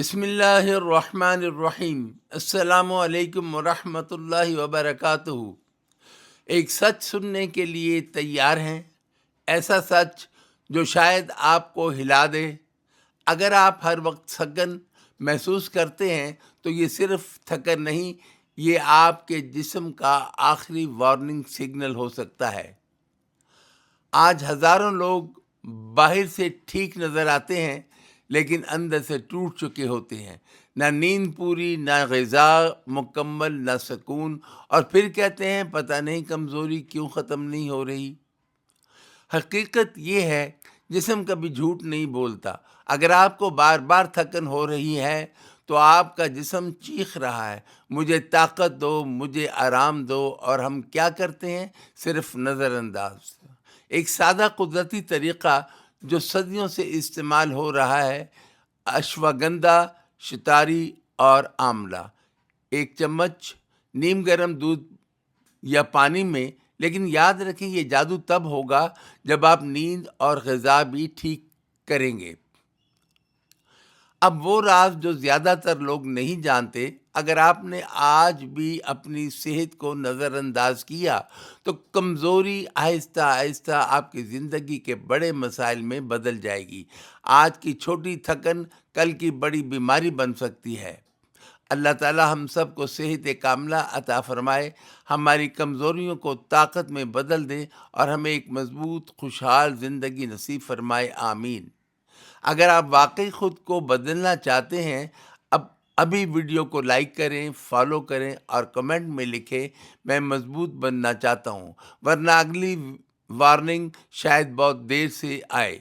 बिस्मिल्लाहिर्रहमानिर्रहीम। अस्सलामु अलैकुम वरहमतुल्लाहि वबरकातुहू। एक सच सुनने के लिए तैयार हैं? ऐसा सच जो शायद आपको हिला दे। अगर आप हर वक्त थकन महसूस करते हैं तो ये सिर्फ थकन नहीं, ये आपके जिस्म का आखिरी वार्निंग सिग्नल हो सकता है। आज हज़ारों लोग बाहर से ठीक नज़र आते हैं लेकिन अंदर से टूट चुके होते हैं। ना नींद पूरी, ना ग़िज़ा मुकम्मल, ना सुकून, और फिर कहते हैं पता नहीं कमज़ोरी क्यों ख़त्म नहीं हो रही। हकीकत ये है, जिस्म कभी झूठ नहीं बोलता। अगर आपको बार बार थकन हो रही है तो आपका जिस्म चीख रहा है, मुझे ताकत दो, मुझे आराम दो, और हम क्या करते हैं? सिर्फ नज़रअंदाज। एक सादा कुदरती तरीक़ा जो सदियों से इस्तेमाल हो रहा है, अश्वगंधा, शितारी और आंवला। एक चम्मच नीम गर्म दूध या पानी में, लेकिन याद रखें ये जादू तब होगा जब आप नींद और ग़िज़ा भी ठीक करेंगे। अब वो राज जो ज़्यादातर लोग नहीं जानते, अगर आपने आज भी अपनी सेहत को नज़रअंदाज किया तो कमज़ोरी आहिस्ता आहिस्ता आपकी ज़िंदगी के बड़े मसाइल में बदल जाएगी। आज की छोटी थकन कल की बड़ी बीमारी बन सकती है। अल्लाह ताला हम सब को सेहत कामिला अता फ़रमाए, हमारी कमज़ोरियों को ताकत में बदल दे और हमें एक मज़बूत खुशहाल ज़िंदगी नसीब फ़रमाए, आमीन। अगर आप वाकई खुद को बदलना चाहते हैं, अब अभी वीडियो को लाइक करें, फॉलो करें और कमेंट में लिखें, मैं मजबूत बनना चाहता हूँ, वरना अगली वार्निंग शायद बहुत देर से आए।